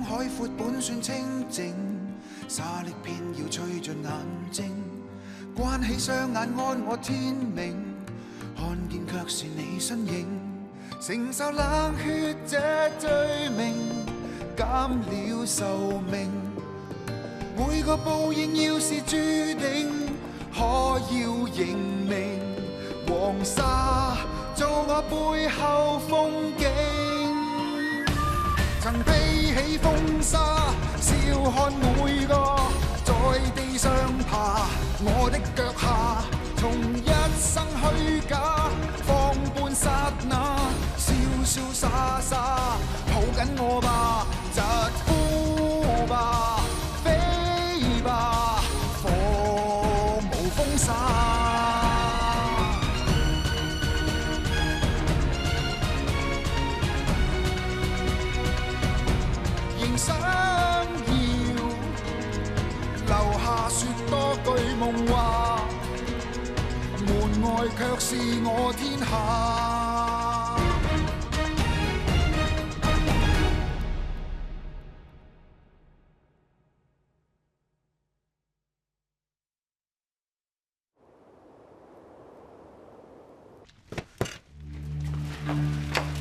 海闊本算清靜，沙礫偏要吹進眼睛，關起雙眼安我天明，看見卻是你身影，承受冷血這罪名，減了壽命，每個報應要是注定，可要認命，黃沙做我背後風景，曾披起風沙，笑看每個在地上爬，我的腳下從一生虛假放半剎那，瀟瀟灑灑抱緊我吧，疾呼吧，飛吧，放無風沙。仍想要留下說多句夢話，門外卻是我天下。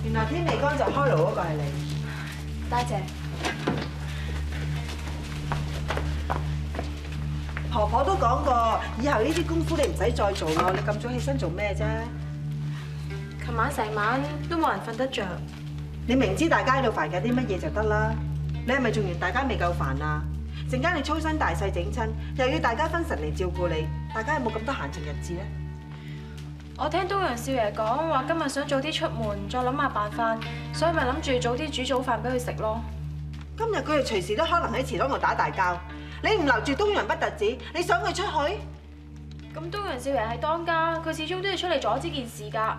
原來天未乾就開爐嗰個係你，多謝。婆婆都講過，以後呢啲功夫你唔使再做咯。你咁早起身做咩啫？琴晚成晚都冇人瞓得着。你明知大家喺度煩緊啲乜嘢就得啦。你係咪仲嫌大家未夠煩啊？陣間你粗身大細整親，又要大家分神嚟照顧你，大家有冇咁多閒情逸致咧？我聽東陽少爺講話，今日想早啲出門，再諗下辦法，所以咪諗住早啲煮早飯俾佢食咯。今日佢哋隨時都可能喺祠堂度打大交，你唔留住東陽不特止，你想佢出去？咁東陽少爺係當家，佢始終都要出嚟阻止件事㗎。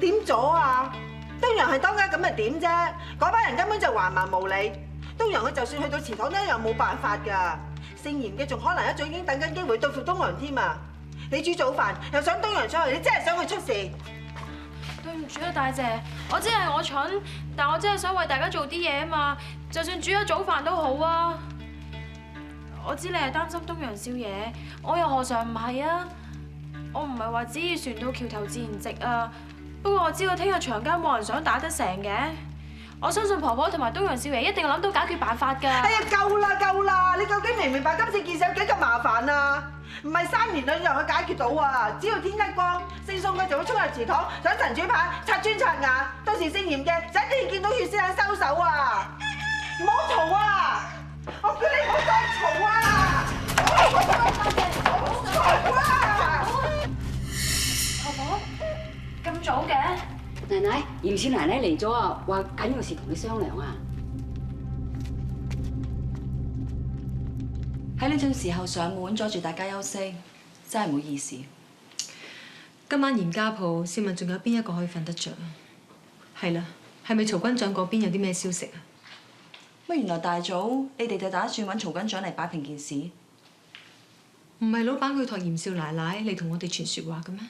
點阻啊？東陽係當家咁咪點啫？嗰班人根本就橫蠻無理。東陽佢就算去到祠堂都一樣冇辦法㗎。姓嚴嘅仲可能一早已經等緊機會對付東陽添啊！你煮早飯又想東陽出去，你真係想佢出事？對唔住啊，大姐，我知係我蠢，但我真係想為大家做啲嘢啊嘛。就算煮咗早飯都好啊。我知你係擔心東陽少爺，我又何嘗唔係啊？我唔係話旨意船到橋頭自然直啊。不過我知道聽日長交冇人想打得成嘅。我相信婆婆同埋東陽少爺一定諗到解決辦法㗎。哎呀，夠啦夠啦！你究竟明唔明白今次件事有幾咁麻煩啊？唔係3年兩日去解決到啊！只要天一光，姓宋嘅就會衝入祠堂，想神主牌、拆磚拆瓦。到時姓嚴嘅就一定見到血先肯收手啊！唔好嘈啊！我叫你唔好再嘈啊！唔好嘈啊！婆婆咁早嘅？奶奶，嚴少奶奶嚟咗啊，話緊有事同你商量啊。喺呢種時候上門阻住大家休息，真係唔好意思。今晚嚴家鋪，試問仲有邊一個可以瞓得着啊？係啦，係咪曹軍長嗰邊有啲咩消息啊？乜原來大早你哋就打算揾曹軍長嚟擺平件事？唔係老闆佢託嚴少奶奶嚟同我哋傳説話嘅咩？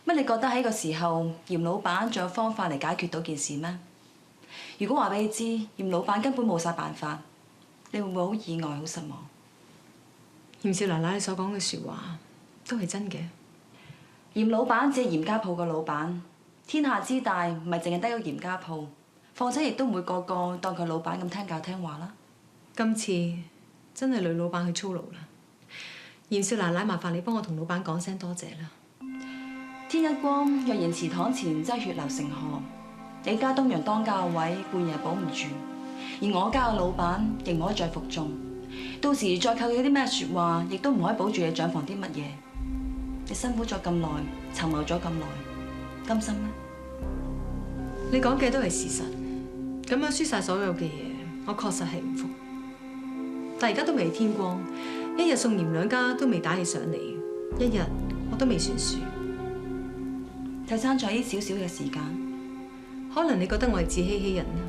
乜你覺得喺個時候嚴老闆仲有方法嚟解決到件事咩？如果話俾你知，嚴老闆根本冇晒辦法，你會唔會好意外、好失望？嚴少奶奶你所講嘅説話都係真嘅。嚴老闆只係嚴家鋪個老闆，天下之大唔係淨係得個嚴家鋪，況且亦都唔會個個當佢老闆咁聽教聽話啦。今次真係累老闆去操勞啦。嚴少奶奶，麻煩你幫我同老闆講聲多謝啦。天一光，若然祠堂前真係血流成河，你家東陽當家嘅位固然係保唔住，而我家嘅老闆亦唔可以再服眾。到時再靠佢啲咩説話，亦都唔可以保住你長房啲乜嘢。你辛苦咗咁耐，籌謀咗咁耐，甘心咩？你講嘅都係事實，咁樣輸晒所有嘅嘢，我確實係唔服。但而家都未天光，一日宋嚴兩家都未打起上嚟，一日我都未算輸。就爭咗呢少少嘅時間，可能你覺得我係自欺欺人啦，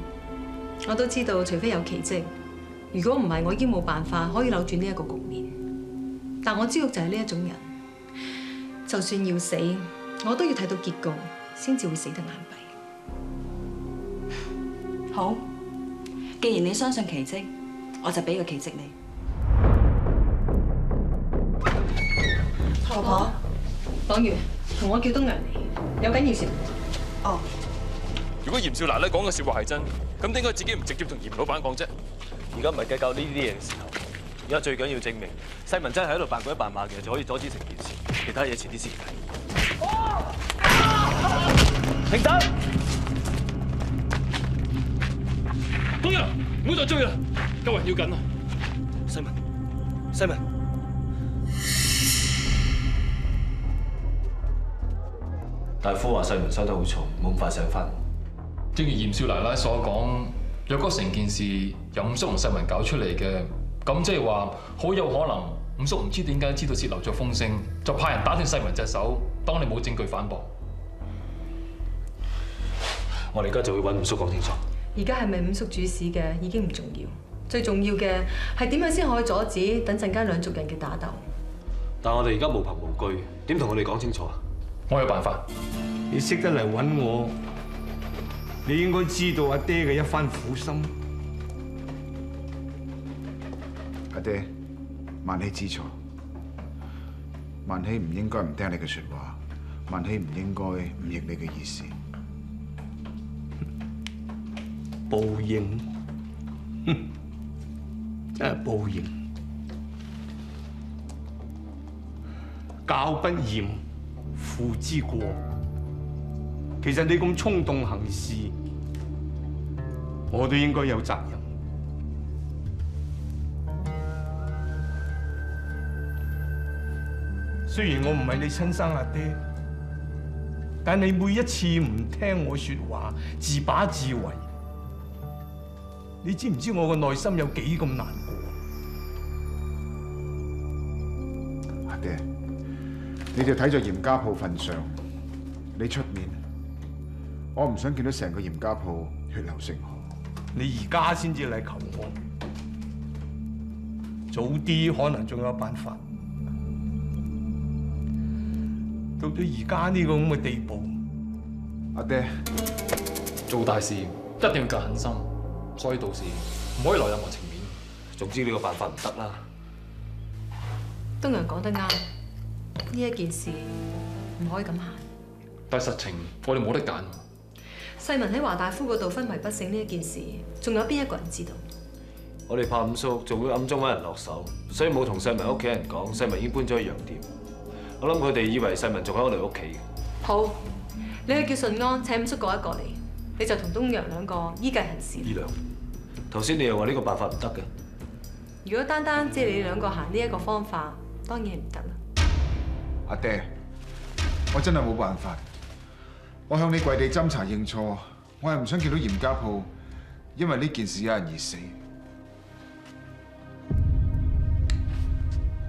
我都知道，除非有奇蹟，如果唔係，我已經冇辦法可以扭轉呢一個局面。但我知道就係呢一種人，就算要死，我都要睇到結局，先至會死得眼閉。好，既然你相信奇蹟，我就俾個奇蹟你。婆婆，黨員，同我叫東陽嚟，有緊要事。哦，如果嚴少奶奶講嘅説話係真，咁點解自己唔直接同嚴老闆講啫？而家唔係計較呢啲嘢嘅時候，而家最緊要證明世民真係喺度扮鬼扮馬嘅，就可以阻止成件事。其他嘢遲啲先睇。停手！東陽，唔好再追啦，救人要緊啊！世民，大夫話世民收得好重，冇咁快醒翻。正如嚴少奶奶所講，若果成件事由五叔同世民搞出嚟嘅，咁即係話好有可能五叔唔知點解知道泄漏咗風聲，就派人打斷世民隻手，當你冇證據反駁。我哋而家就會揾五叔講清楚。而家係咪五叔主使嘅已經唔重要，最重要嘅係點樣先可以阻止等陣間兩族人嘅打鬥。但我哋而家無憑無據，點同我哋講清楚啊？我有辦法。你識得嚟揾我，你應該知道阿爹嘅一番苦心。阿爹，萬喜知錯，萬喜唔應該唔聽你嘅説話，萬喜唔應該唔逆你嘅意思。報應，真係報應。教不嚴，父之過。其實你咁衝動行事，我都應該有責任。雖然我唔係你親生阿爹，但你每一次唔聽我説話，自把自為，你知唔知我個內心有幾咁難過？阿爹，你就睇在嚴家鋪份上，你出面，我唔想見到成個嚴家鋪血流成河。你而家先至嚟求我，早啲可能仲有辦法。到咗而家呢個咁嘅地步，阿爹，做大事一定要夠狠心，所以到時唔可以留任何情面。總之呢個辦法唔得啦。東陽講得啱，呢一件事唔可以咁行。但係實情我哋冇得揀。世民喺華大夫嗰度昏迷不醒呢一件事，仲有邊一個人知道？我哋怕五叔仲會暗中揾人落手，所以冇同世民屋企人講，世民已經搬咗去洋店。我諗佢哋以為世民仲喺我哋屋企嘅。好，你去叫順安請五叔過一過嚟，你就同東陽兩個依計行事。依兩，頭先你又話呢個辦法唔得嘅。如果單單借你哋兩個行呢一個方法，當然唔得啦。阿爹，我真係冇辦法。我向你跪地斟茶認錯，我係唔想見到嚴家鋪因為呢件事有人而死。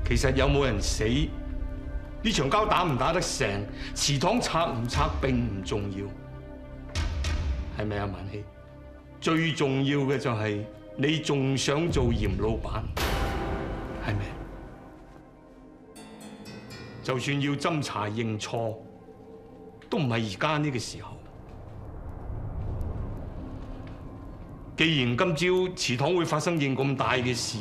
其實有冇人死，呢場交打唔打得成，祠堂拆唔拆並唔重要，係咪啊，萬喜？最重要嘅就係你仲想做嚴老闆，係咪？就算要斟茶認錯，都唔係而家呢個時候。既然今朝祠堂會發生件咁大嘅事，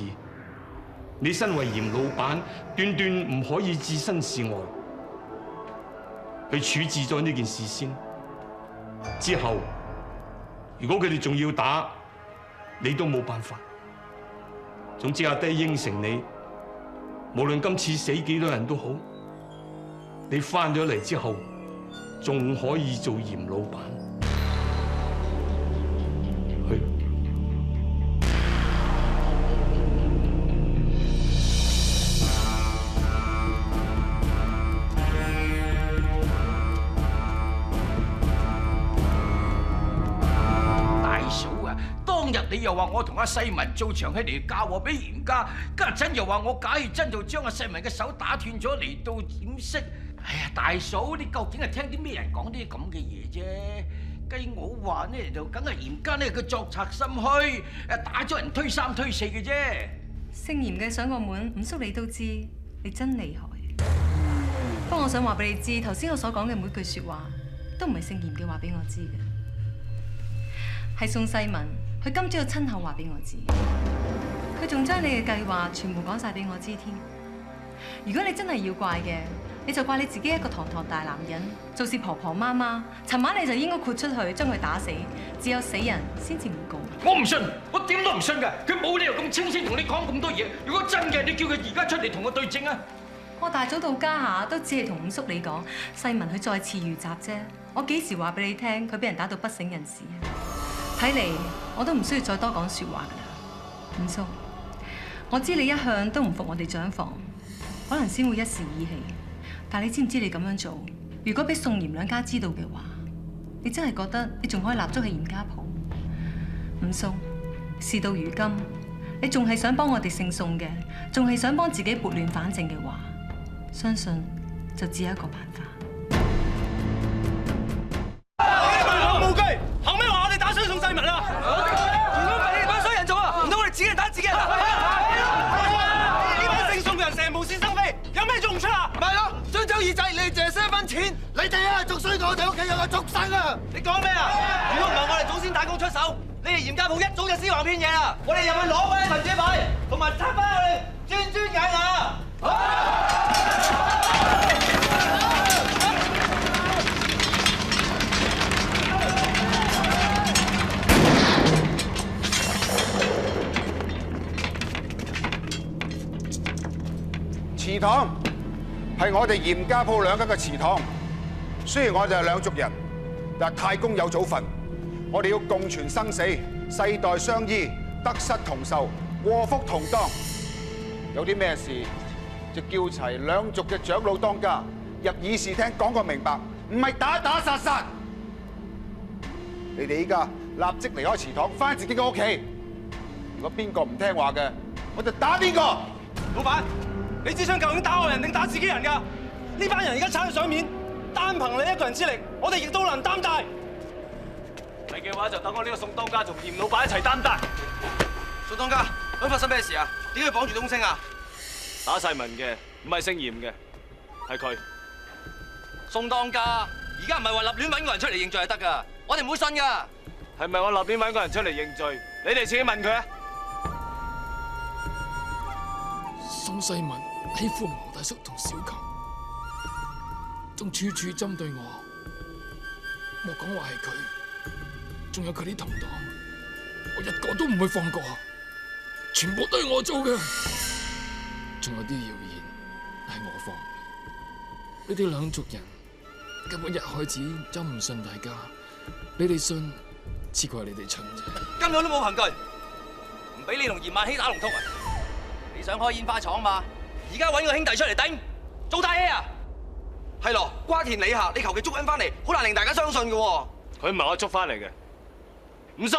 你身為嚴老闆，斷斷唔可以置身事外，去處置咗呢件事先。之後，如果佢哋仲要打，你都冇辦法。總之阿爹應承你，無論今次死幾多人都好，你翻咗嚟之後，仲可以做嚴老闆。去。當日你又話我同阿世民做場戲嚟嫁禍俾嚴家，家陣又話我假如真就將阿世民嘅手打斷咗嚟到掩飾。哎呀，大嫂，你究竟係聽啲咩人講啲咁嘅嘢啫？計我話呢，就梗係嚴家呢，佢作賊心虛，打咗人推三推四嘅啫。姓嚴嘅上過門，五叔你都知，你真厲害。不過我想話俾你知，頭先我所講嘅每句説話，都唔係姓嚴嘅話俾我知嘅。係宋世民佢今朝親口話俾我知，佢仲將你嘅計劃全部講晒俾我知添。如果你真係要怪嘅，你就怪你自己一個堂堂大男人，做事婆婆媽媽。尋晚你就應該豁出去將佢打死，只有死人先至唔告。我唔信，我點都唔信㗎！佢冇理由咁清醒同你講咁多嘢。如果真嘅，你叫佢而家出嚟同我對證啊！我大早到家下都只係同五叔你講，世民佢再次遇襲啫。我幾時話俾你聽佢俾人打到不省人事啊？睇嚟我都唔需要再多講説話㗎啦，五叔。我知你一向都唔服我哋長房，可能先會一時意氣。但你知唔知你咁樣做，如果俾宋嚴兩家知道嘅話，你真係覺得你仲可以立足喺嚴家鋪？五叔，事到如今，你仲係想幫我哋姓宋嘅，仲係想幫自己撥亂反正嘅話，相信就只有一個辦法。無懼，後尾話我哋打傷宋世民啊！如果唔係你哋班衰人做啊，唔通我哋自己人打自己人啊？呢班姓宋嘅人成日無事生非，有咩做唔出啊？咪係咯，張周二仔，你哋淨係識一分錢，你哋啊仲衰過我哋屋企有個畜生啊！你講咩啊？如果唔係我哋祖先大公出手，你哋嚴家鋪一早就屍橫遍野啦！我哋入去攞翻民主牌，同埋拆翻我哋磚瓦瓦。祠堂係我哋嚴家鋪兩家嘅祠堂。雖然我哋係兩族人，但係太公有祖訓，我哋要共存生死，世代相依，得失同受，禍福同當。有啲咩事就叫齊兩族嘅長老當家入議事廳講個明白，唔係打打殺殺。你哋依家立即離開祠堂，返自己嘅屋企。如果邊個唔聽話嘅，我就打邊個。老闆，你只想究竟打外人定打自己人㗎？呢班人而家踩到上面，單憑你一個人之力，我哋亦都能擔帶。係嘅話，就等我呢個宋當家同嚴老闆一齊擔帶。宋當家，咁發生咩事啊？點解綁住東升啊？打世民嘅唔係姓嚴嘅，係佢。宋當家，而家唔係話立亂揾個人出嚟認罪就得㗎，我哋唔會信㗎。係咪我立亂揾個人出嚟認罪？你哋自己問佢啊！宋世民欺負黃大叔同小琴，仲處處針對我。莫講話係佢，仲有佢啲同黨，我一個都唔會放過，全部都係我做嘅。仲有啲謠言係我放嘅，呢啲兩族人根本一開始就唔信大家，你哋信，只怪你哋蠢啫。根本都冇憑據，唔俾你同嚴萬禧打龍通啊！你想開煙花廠嘛？而家揾個兄弟出嚟頂，做大戲啊！係咯，瓜田李下，你求其捉人翻嚟，好難令大家相信嘅喎。佢唔係我捉翻嚟嘅，五叔，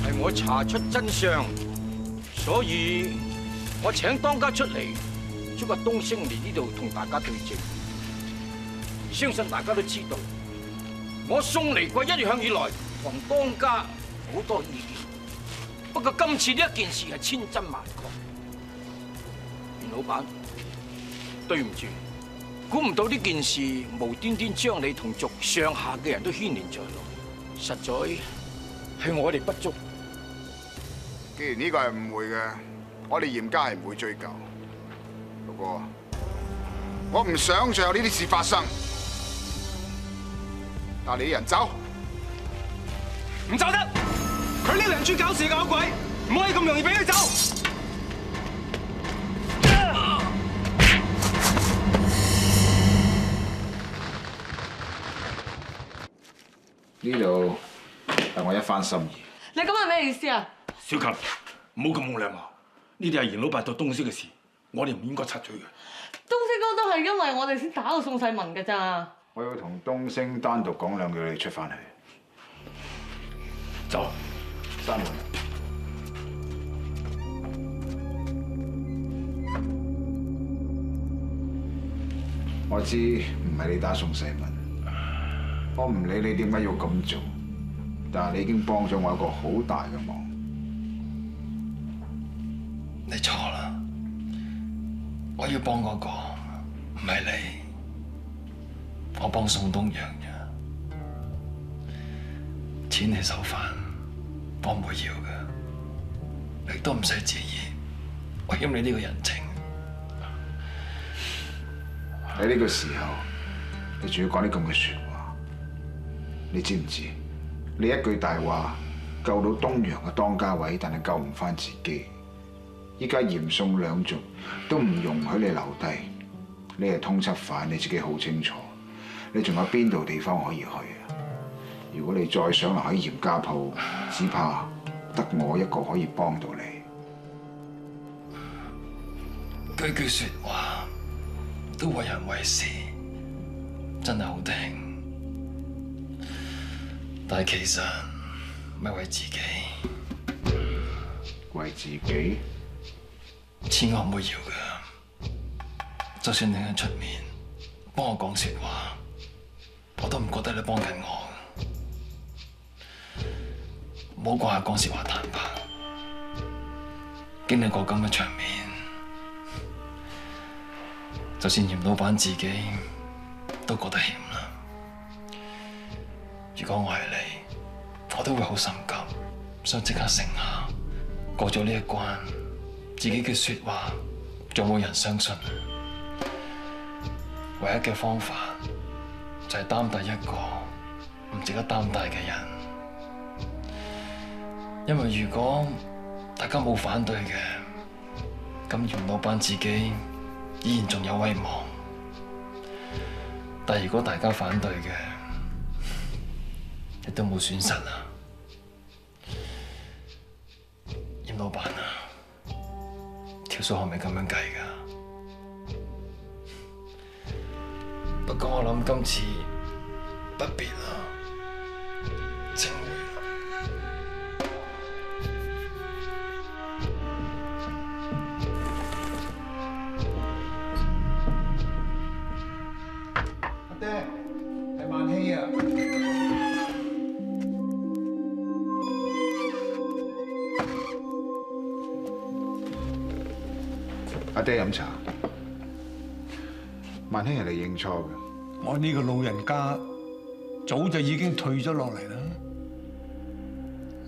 係我查出真相，所以我請當家出嚟，捉個東升嚟呢度同大家對證。相信大家都知道，我宋離貴一向以來同當家好多意見。不過今次呢一件事係千真萬確，袁老闆，對唔住，估唔到呢件事無端端將你同族上下嘅人都牽連在內，實在係我哋不足。既然呢個係誤會嘅，我哋嚴家係唔會追究。不過我唔想再有呢啲事發生，帶你啲人走，唔走得！佢呢兩豬搞事搞鬼，唔可以咁容易俾佢走。呢度係我一番心意。你咁係咩意思啊？小琴，唔好咁冇禮貌。呢啲係嚴老伯對東升嘅事，我哋唔應該插嘴嘅。東升哥都係因為我哋先打到宋世民㗎咋。我要同東升單獨講兩句，你出翻去。走。閂門。我知唔係你打宋世民，我唔理你點解要咁做，但係你已經幫咗我一個好大嘅忙。你錯啦，我要幫嗰個唔係你，我幫宋東陽啫。錢嚟收飯，我唔會要嘅，亦都唔使介意，我欠你呢個人情。喺呢個時候，你仲要講啲咁嘅説話，你知唔知？你一句大話救到東洋嘅當家位，但係救唔返自己。依家嚴宋兩族都唔容許你留低，你係通緝犯，你自己好清楚。你仲有邊度地方可以去啊？如果你再想留喺嚴家鋪，只怕得我一個可以幫到你。句句説話都為人為事，真係好聽，但係其實咪為自己。為自己？錢我唔會要㗎，就算你喺出面幫我講説話，我都唔覺得你幫緊我。唔好講下講説話坦白，經歷過咁嘅場面，就算嚴老闆自己都覺得險啦。如果我係你，我都會好心急，想即刻成下，過咗呢一關。自己嘅説話仲冇人相信，唯一嘅方法就係擔低一個唔值得擔低嘅人。因為如果大家冇反對嘅，咁嚴老闆自己依然仲有威望。但如果大家反對嘅，亦都冇損失啊！嚴老闆啊！條數係咪咁樣計㗎？不過我諗今次不必啦，請回啦。阿爹，係萬希啊！阿爹飲茶，萬希係嚟認錯嘅。我呢個老人家早就已經退咗落嚟啦。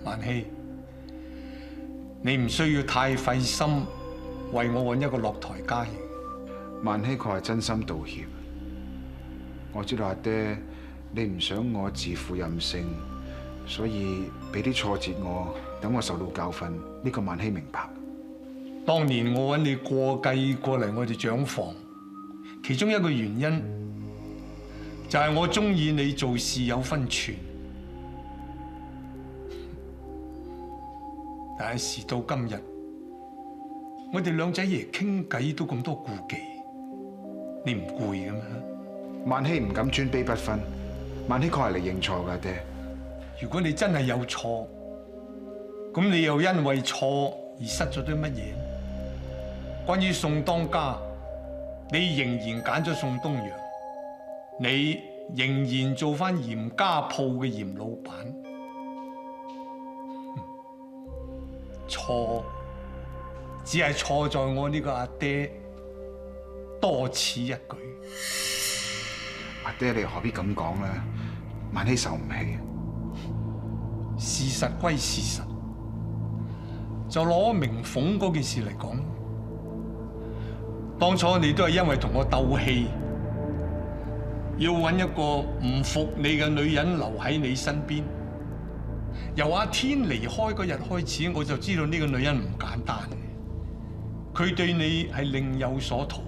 萬希，你唔需要太費心為我揾一個落台階。萬希確係真心道歉。我知道阿爹你唔想我自負任性，所以俾啲挫折我，等我受到教訓。呢個萬希明白。當年我揾你過繼過嚟我哋長房，其中一個原因就係我中意你做事有分寸。但係事到今日，我哋兩仔爺傾偈都咁多顧忌，你唔攰嘅咩？萬希唔敢尊卑不分，萬希確係嚟認錯㗎，爹。如果你真係有錯，咁你又因為錯而失咗啲乜嘢？關於宋當家，你仍然揀咗宋東陽，你仍然做翻嚴家鋪嘅嚴老闆，錯只係錯在我呢個阿爹多此一舉。阿爹，你何必咁講咧？萬希受唔起。事實歸事實，就攞明鳳嗰件事嚟講。當初你都係因為同我鬥氣，要揾一個唔服你嘅女人留喺你身邊。由阿天離開嗰日開始，我就知道呢個女人唔簡單嘅，佢對你係另有所圖。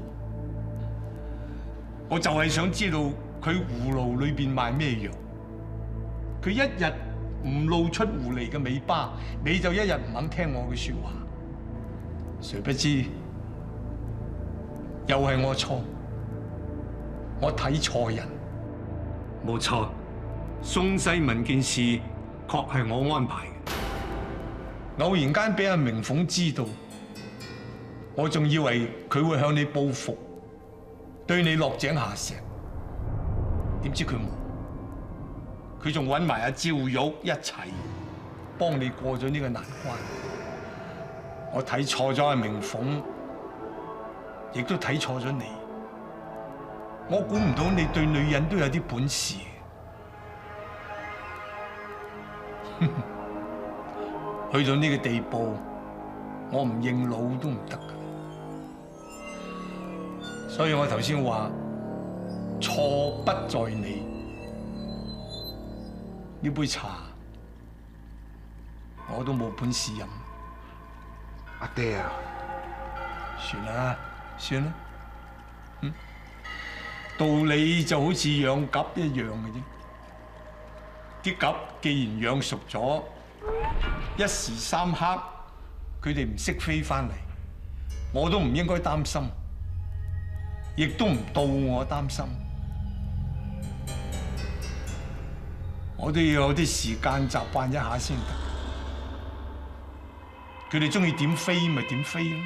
我就係想知道佢葫蘆裏邊賣咩藥，佢一日唔露出狐狸嘅尾巴，你就一日唔肯聽我嘅說話。誰不知又係我錯，我睇錯人。冇錯，宋世民件事確係我安排嘅。偶然間俾阿明鳳知道，我仲以為佢會向你報復，對你落井下石。點知佢冇，佢仲揾埋阿趙玉一齊幫你過咗呢個難關。我睇錯咗阿明鳳，亦都睇錯咗你。我估唔到你對女人都有啲本事。去到呢個地步，我唔認老都唔得㗎。所以我頭先話錯不在你。呢杯茶我都冇本事飲。阿爹啊，算啦，算啦。道理就好似養鴿一樣嘅啫。啲鴿既然養熟咗，一時三刻佢哋唔識飛翻嚟，我都唔應該擔心，亦都唔到我擔心。我都要有啲時間習慣一下先得。佢哋中意點飛咪點飛咯。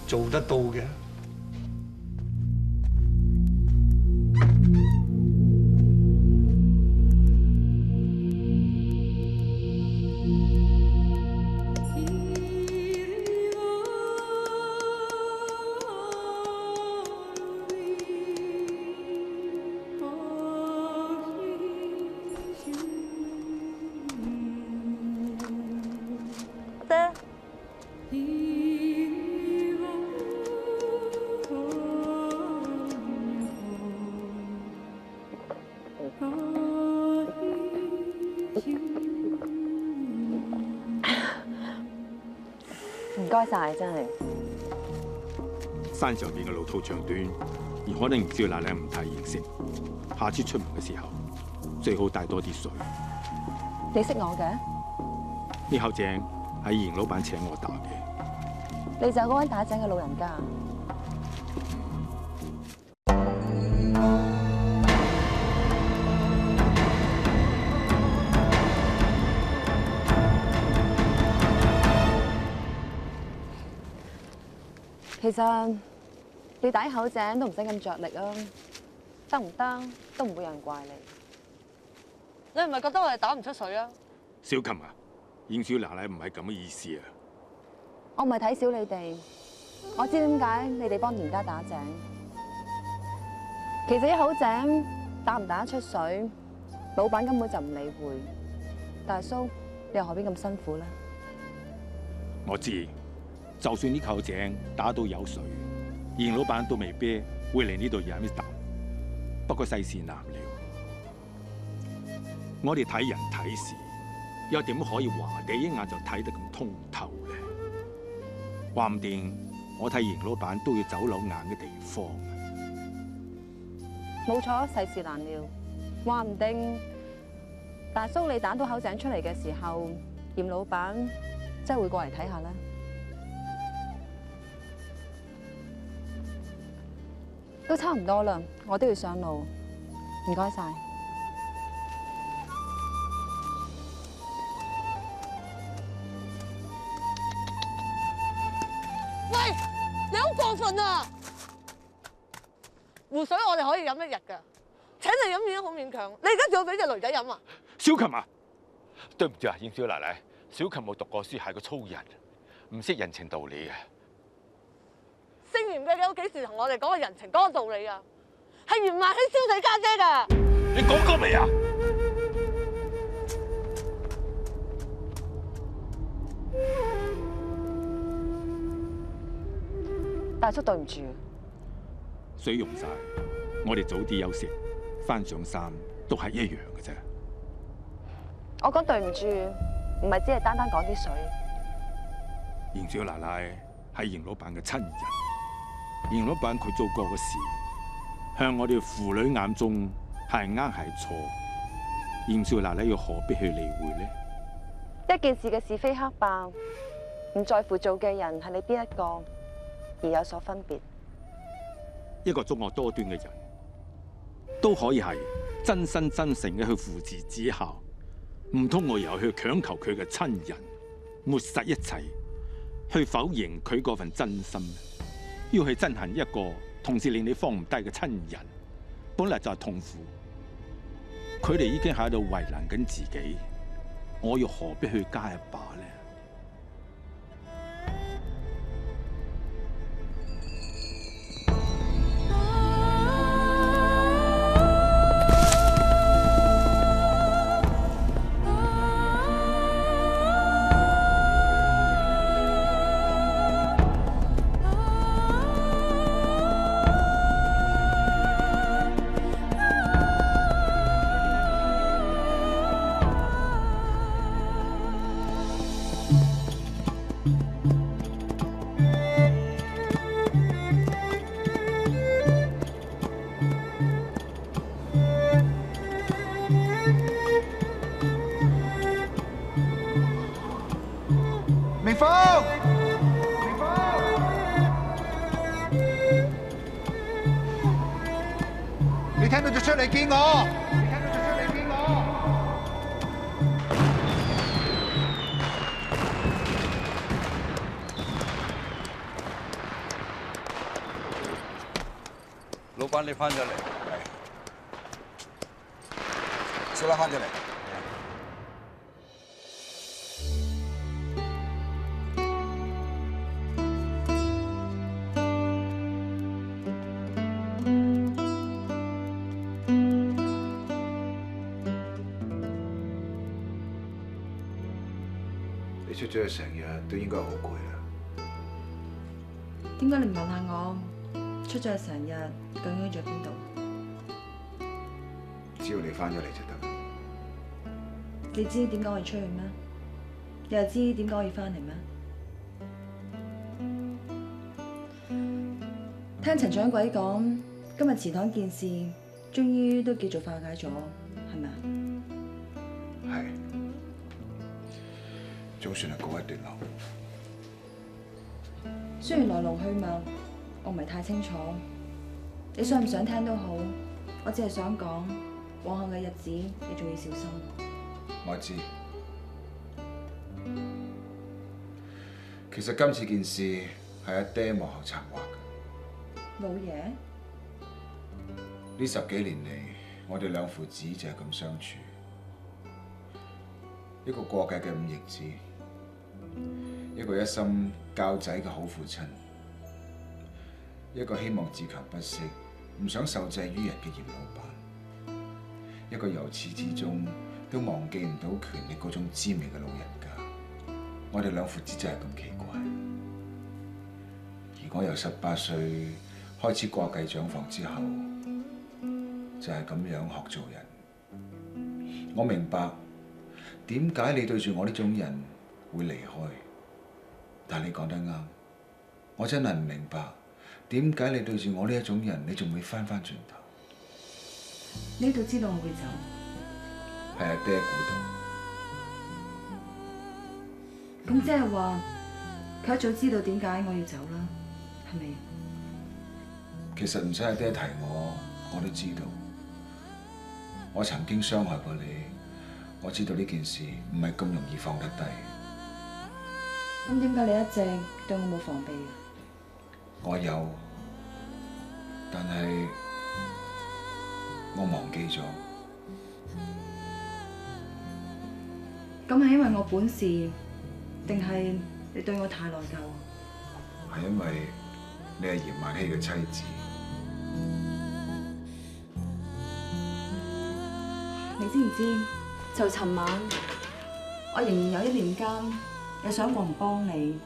做得到嘅。唔該晒，真係。山上邊嘅路途長短，而可能唔少奶奶唔太認識。下次出門嘅時候，最好帶多啲水。你識我嘅？呢口井係嚴老闆請我打嘅。你就係嗰位打井嘅老人家。其實你打口井都唔使咁着力啊，得唔得都唔會有人怪你。你係咪覺得我哋打唔出水啊？小琴啊，嚴少奶奶唔係咁嘅意思啊！我唔係睇小你哋，我知點解你哋幫嚴家打井。其實一口井打唔打得出水，老闆根本就唔理會。大叔，你又何必咁辛苦咧？我知。就算呢口井打到有水，嚴老闆都未必會嚟呢度飲一啖。不過世事難料，我哋睇人睇事，又點可以話地一眼就睇得咁通透咧？話唔定我睇嚴老闆都要走漏眼嘅地方。冇錯，世事難料，話唔定大叔你打到口井出嚟嘅時候，嚴老闆真係會過嚟睇下啦。都差唔多啦，我都要上路，唔該晒。喂，你好過分啊！湖水我哋可以飲一日㗎，請你飲已經好勉強，你而家仲要俾隻女仔飲啊？小琴啊，對唔住啊，嚴少奶奶，小琴冇讀過書，係個粗人，唔識人情道理嘅。姓嚴嘅，你有幾時同我哋講個人情講個道理啊？係嚴萬希燒死家姐㗎！你講過未啊？大叔對唔住，水用晒，我哋早啲休息，翻上山都係一樣嘅啫。我講對唔住，唔係只係單單講啲水。嚴少奶奶係嚴老闆嘅親人。嚴老闆佢做過嘅事，向我哋父女眼中係啱係錯，嚴少奶奶又何必去理會呢？一件事嘅是非黑白，唔在乎做嘅人係你邊一個，而有所分別。一個作惡多端嘅人，都可以係真心真誠嘅去扶持子孝，唔通我又去強求佢嘅親人，抹殺一切，去否認佢嗰份真心？要去憎恨一個同時令你放唔低嘅親人，本來就係痛苦。佢哋已經喺度為難緊自己，我又何必去加一把呢？你聽到就出嚟見我。老闆，你翻咗嚟。小拉翻咗嚟。你出咗去成日都應該好攰啦。點解你唔問下我出咗去成日究竟去咗邊度？只要你翻咗嚟就得。你知點解我要出去咩？你又知點解我要翻嚟咩？聽陳掌櫃講，今日祠堂件事終於都叫做化解咗，係咪啊？係，總算係告一段落。雖然來龍去脈我唔係太清楚，你想唔想聽都好，我只係想講，往後嘅日子你仲要小心。我知。其實今次件事係阿爹幕後策劃嘅。老爺，呢10幾年嚟，我哋兩父子就係咁相處，一個過繼嘅五逆子，一個一心教仔嘅好父親，一個希望自強不息、唔想受制於人嘅嚴老闆，一個由始至終都忘記唔到權力嗰種滋味嘅老人家。我哋兩父子真係咁奇怪。而我由18歲開始過繼長房之後，就係咁樣學做人。我明白點解你對住我呢種人會離開，但你講得啱，我真係唔明白點解你對住我呢一種人，你仲會翻轉頭。你都知道我會走，係阿爹估到。咁即係話佢一早知道點解我要走啦，係咪？其實唔使阿爹提我都知道。我曾經傷害過你，我知道呢件事唔係咁容易放得低。咁點解你一直對我冇防備啊？我有，但係我忘記咗。咁係因為我本事，定係你對我太內疚？係因為你係嚴萬禧嘅妻子。你知唔知？就尋晚，我仍然有一念間，有想過唔幫你。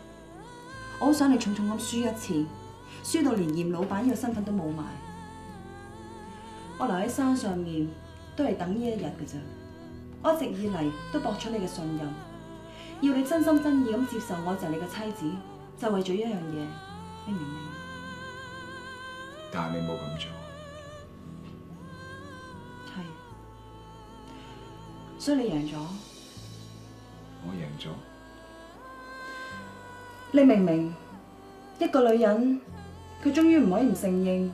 我好想你重重咁輸一次，輸到連嚴老闆呢個身份都冇埋。我留喺山上面，都係等呢一日嘅咋。我一直以嚟都博取你嘅信任，要你真心真意咁接受我就係你嘅妻子，就為咗一樣嘢，你明唔明？但係你冇咁做。係，所以你贏咗。我贏咗。你明唔明？一個女人，佢終於唔可以唔承認，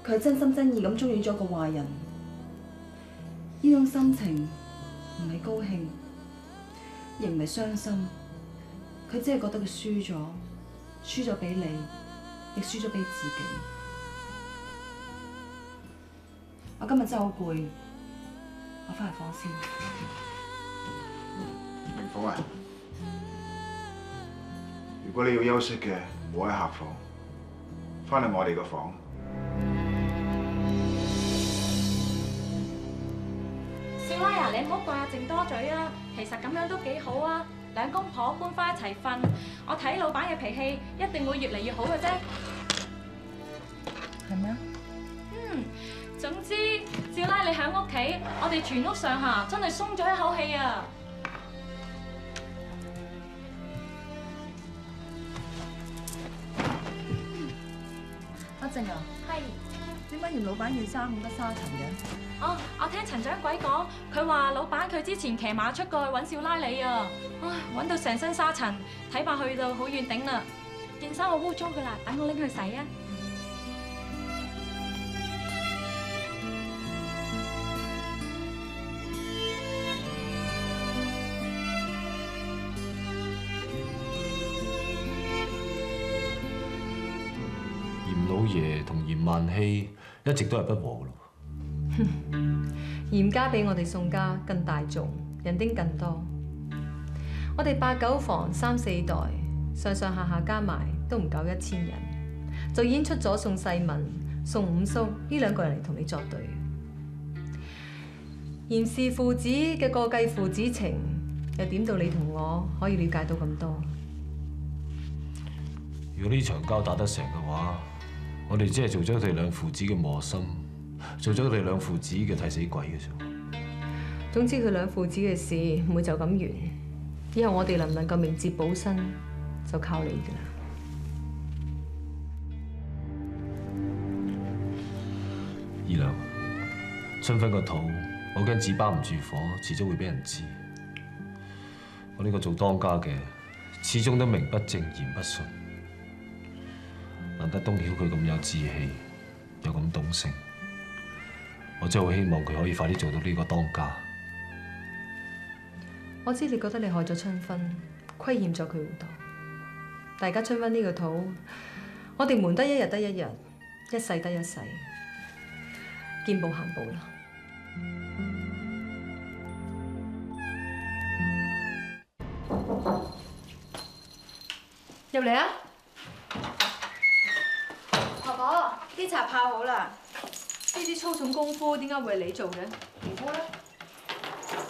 佢係真心真意咁中意咗個壞人。呢種心情唔係高興，亦唔係傷心，佢只係覺得佢輸咗，輸咗俾你，亦輸咗俾自己。我今日真係好攰，我翻去房先。明鳳啊，如果你要休息嘅，唔好喺客房，翻去我哋個房。少奶啊，你唔好怪阿靜多嘴啊，其實咁樣都幾好啊，兩公婆搬翻一齊瞓，我睇老闆嘅脾氣一定會越嚟越好嘅啫。係咩？總之少奶你喺屋企，我哋全屋上下真係鬆咗一口氣啊！阿靜啊，係點解嚴老闆件衫咁多沙塵嘅？哦，我聽陳掌櫃講，佢話老闆佢之前騎馬出過去揾少奶你啊，唉，揾到成身沙塵，睇怕去到好遠頂啦。件衫我污糟噶啦，等我拎去洗啊。爺同嚴萬禧一直都係不和噶咯。嚴家比我哋宋家更大眾，人丁更多。我哋8、9房3、4代，上上下下加埋都唔夠1000人，就已經出咗宋世民、宋五叔呢2個人嚟同你作對。嚴氏父子嘅過繼父子情，又點到你同我可以了解到咁多？如果呢場交打得成嘅話，我哋只係做咗佢哋2父子嘅磨心，做咗佢哋2父子嘅替死鬼嘅啫。總之佢2父子嘅事唔會就咁完，以後我哋能唔能夠明哲保身，就靠你㗎啦。二娘，春芬個肚，我驚紙包唔住火，遲早會俾人知。我呢個做當家嘅，始終都名不正言不順。難得東曉佢咁有志氣，又咁懂性，我真係好希望佢可以快啲做到呢個當家。我知你覺得你害咗春芬，虧欠咗佢好多。大家春芬呢個肚，我哋瞞得一日得一日，一世得一世，見步行步啦。入嚟啊！婆婆，啲茶泡好啦。呢啲粗重功夫點解會係你做嘅？評估咧？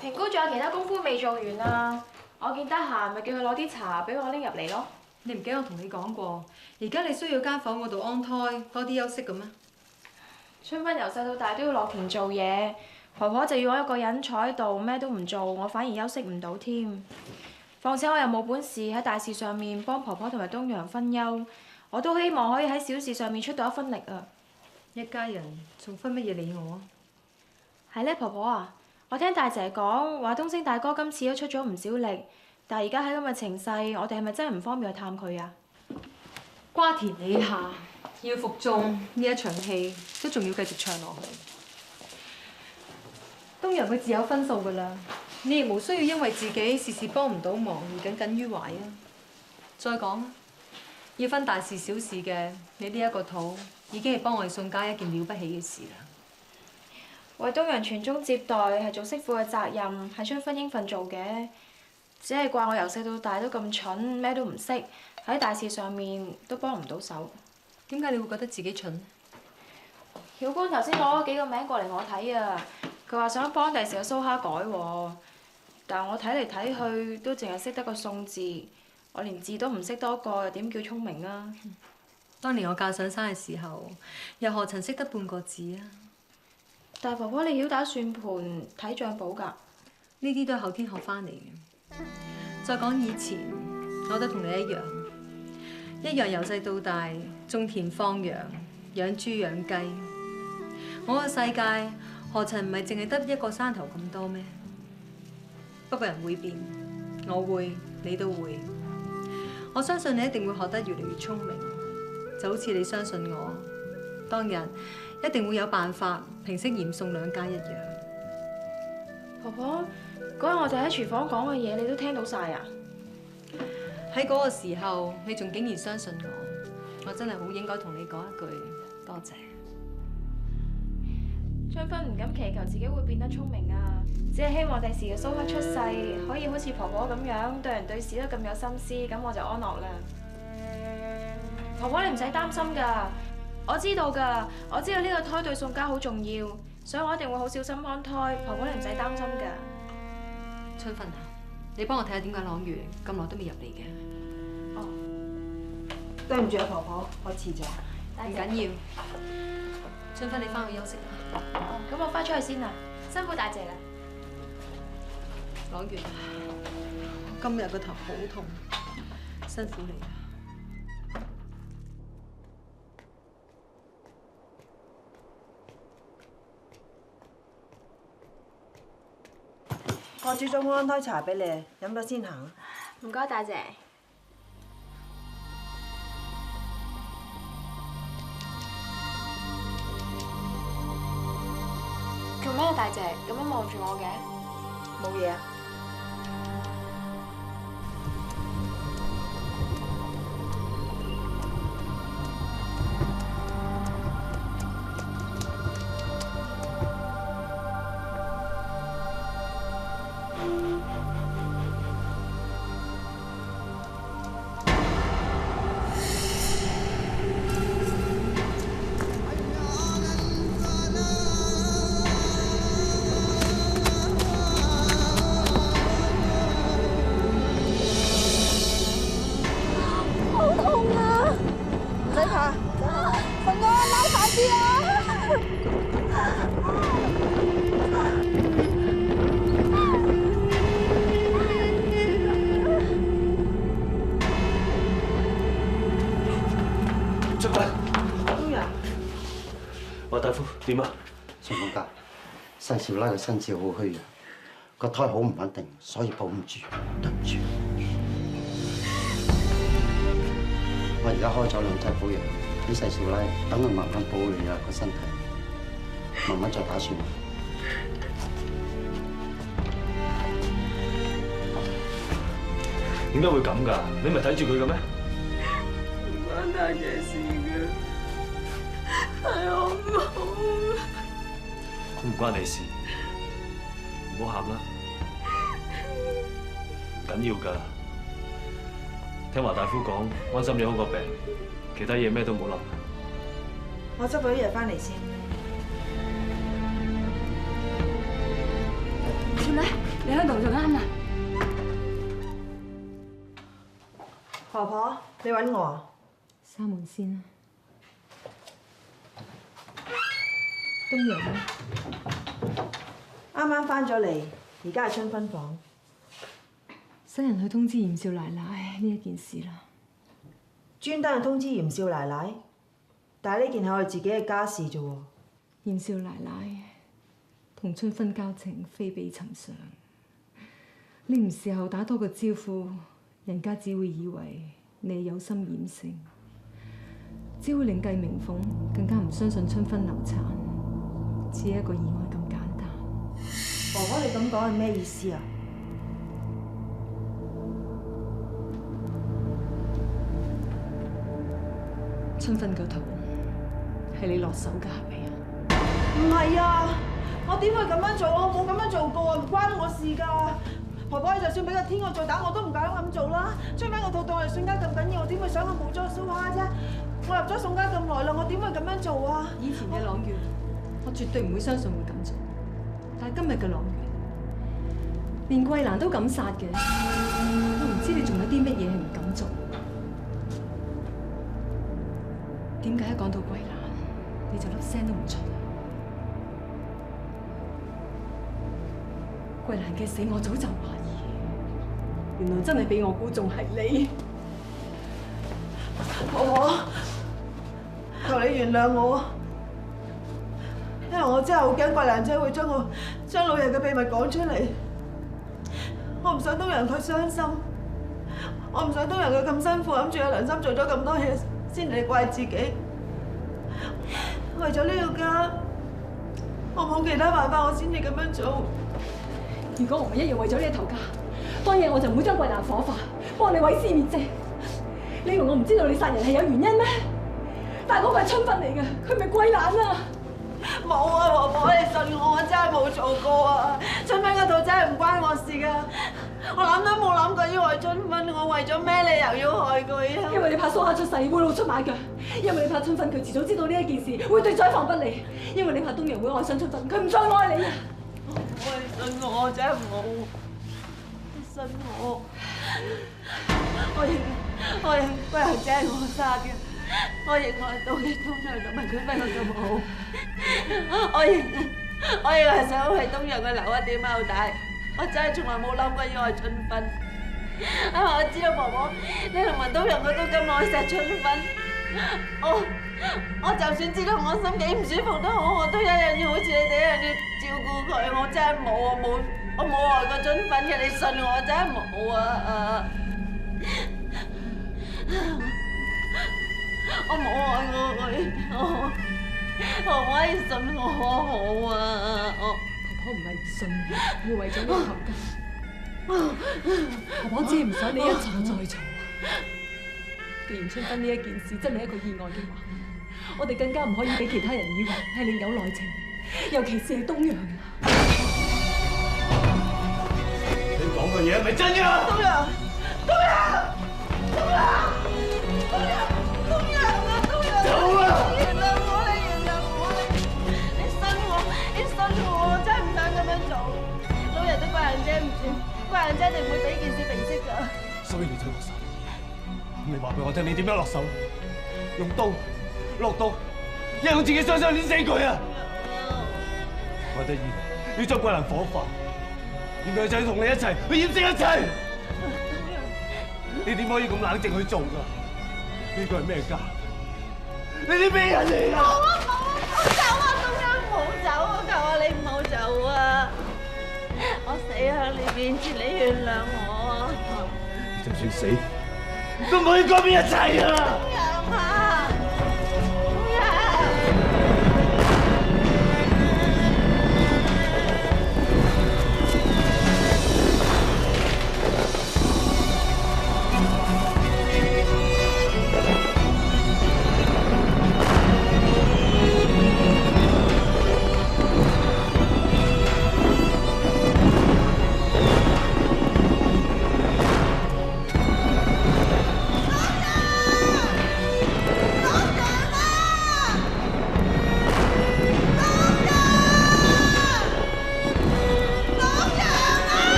評估仲有其他功夫未做完啊！我見得閒咪叫佢攞啲茶俾我拎入嚟咯。你唔記得我同你講過，而家你需要間房嗰度安胎，多啲休息嘅咩？春芬由細到大都要落田做嘢，婆婆就要我一個人坐喺度咩都唔做，我反而休息唔到添。況且我又冇本事喺大事上面幫婆婆同埋東陽分憂，我都希望可以喺小事上面出到一分力啊！一家人仲分乜嘢你我啊？係咧，婆婆啊，我聽大姐講話東升大哥今次都出咗唔少力，但係而家喺咁嘅情勢，我哋係咪真係唔方便去探佢啊？瓜田李下，要服眾呢一場戲都仲要繼續唱落去。東陽佢自有分數㗎啦，你亦無需要因為自己事事幫唔到忙而耿耿於懷啊！再講啊，要分大事小事嘅，你呢一個肚已經係幫我哋宋家一件了不起嘅事啦。為東陽傳宗接代係做媳婦嘅責任，係春芬應份做嘅。只係怪我由細到大都咁蠢，咩都唔識，喺大事上面都幫唔到手。點解你會覺得自己蠢？曉官頭先攞咗幾個名過嚟我睇啊，佢話想幫第時個蘇蝦改喎，但係我睇嚟睇去都淨係識得個宋字，我連字都唔識多個，又點叫聰明啊？當年我教上山嘅時候，又何曾識得半個字啊？但係婆婆你曉打算盤睇帳簿㗎？呢啲都係後天學翻嚟嘅。再講以前，我都同你一樣由細到大種田放羊、養豬養雞。我個世界何曾唔係淨係得一個山頭咁多咩？不過人會變，我會，你都會。我相信你一定會學得越嚟越聰明，就好似你相信我，當日一定會有辦法平息嚴宋兩家一樣。婆婆，嗰日我哋喺廚房講嘅嘢，你都聽到晒啊？喺嗰個時候，你仲竟然相信我真係好應該同你講一句多謝。春芬唔敢祈求自己會變得聰明啊，只係希望第時嘅蘇克出世可以好似婆婆咁樣對人對事都咁有心思，咁我就安樂啦。婆婆你唔使擔心㗎，我知道㗎，我知道呢個胎對宋家好重要，所以我一定會好小心看胎。婆婆你唔使擔心㗎。春芬啊，你幫我睇下點解朗月咁耐都未入嚟嘅？哦，對唔住啊，婆婆，我遲咗。唔緊要，春芬你翻去休息啦。哦，咁我翻出去先啦，辛苦大姐啦。朗月，今日個頭好痛，辛苦你啦。我煮咗安胎茶俾你，飲咗先行。唔該，大姐。做咩啊，大姐？咁樣望住我嘅？冇嘢啊。點啊？陳老家，細少奶嘅身子好虛弱，個胎好唔穩定，所以保唔住，對唔住。我而家開咗2劑補藥，俾細少奶等佢慢慢保養下個身體，慢慢再打算。點解會咁㗎？你咪睇住佢嘅咩？唔關大姐事嘅，係我唔好。唔關你事，唔好喊啦，唔緊要㗎。聽華大夫講，安心養好個病，其他嘢咩都唔好諗。我執咗啲藥翻嚟先。少奶，你喺度就啱啦。婆婆，你揾我啊？閂門先啦。東陽咧？啱啱翻咗嚟，而家係春分房。新人去通知嚴少奶奶呢一件事啦。專登去通知嚴少奶奶，但係呢件係我哋自己嘅家事啫喎。嚴少奶奶同春分交情非比尋常，你唔事後打多個招呼，人家只會以為你有心掩飾，只會另計名鳳，更加唔相信春分流產，只係一個意外咁簡單。婆婆，你咁講係咩意思啊？春分個肚係你落手㗎係咪啊？唔係啊，我點會咁樣做？我冇咁樣做過，唔關我事㗎。婆婆，你就算俾個天我再打，我都唔夠膽咁做啦。春分個肚對我哋宋家咁緊要，我點會想我冇咗蘇蝦啫？我入咗宋家咁耐啦，我點會咁樣做啊？以前嘅朗月，我絕對唔會相信會咁做，但係今日嘅朗月，連桂蘭都敢殺嘅，我唔知你仲有啲乜嘢係唔敢做。點解一講到桂蘭，你就粒聲都唔出？桂蘭嘅死我早就懷疑，原來真係俾我估中係你。婆婆，求你原諒我，因為我真係好驚桂蘭姐會將老爺嘅秘密講出嚟。我唔想東陽佢傷心，我唔想東陽佢咁辛苦諗住有良心做咗咁多嘢先嚟怪自己。為咗呢個家，我冇其他辦法，我先至咁樣做。如果我一樣為咗呢一頭家，當日我就唔會將桂蘭火化，幫你毀屍滅跡。你以為我唔知道你殺人係有原因咩？但係嗰個係春分嚟嘅，佢唔係桂蘭啊！冇啊，婆婆，你信我，我真係冇做過啊！春分嗰度真係唔關我事㗎，我諗都冇諗過要害春分，我為咗咩理由要害佢啊？因為你怕蘇蝦出世會露出馬腳，因為你怕春分佢遲早知道呢一件事會對仔房不利，因為你怕東陽會愛上春分，佢唔再愛你啊！你信我真係冇，你信我，我認桂蘭姐係我殺嘅，我認我係妒忌東陽同埋佢對我咁好，我認係想為東陽佢留一點後代，我真係從來冇諗過要愛春分。我知道婆婆你同埋東陽佢都咁愛錫春分，我就算知道我心幾唔舒服都好，我都一樣要好似你哋一樣要照顧佢。我真係冇，我冇愛過春分嘅，你信我真係冇啊！我冇愛過佢，我可以信我好啊！婆婆唔係唔信你，要為咗呢頭家，婆婆只係唔想你一錯再錯。既然春分呢一件事真係一個意外嘅話，我哋更加唔可以俾其他人以為係你有內情，尤其是係東陽啊！你講嘅嘢係咪真㗎？東陽啊！東陽啊！走啊！原諒我，你原諒我，你信我，我真係唔想咁樣做。老爺對桂蘭姐唔住，桂蘭姐一定會俾件事平息㗎。所以你就落手，你話俾我聽，你點樣落手？用刀落刀，一係用自己雙手捏死佢啊！我得意要將桂蘭火化，然後就要同你一齊去掩飾一切。你點可以咁冷靜去做㗎？呢個係咩家？你啲咩人嚟㗎？冇啊！走啊！東陽！願住你原諒我。就算死，都唔可以改變一切啊！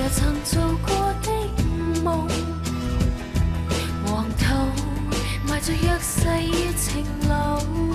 曾做過的夢，黃土埋着約誓於情路。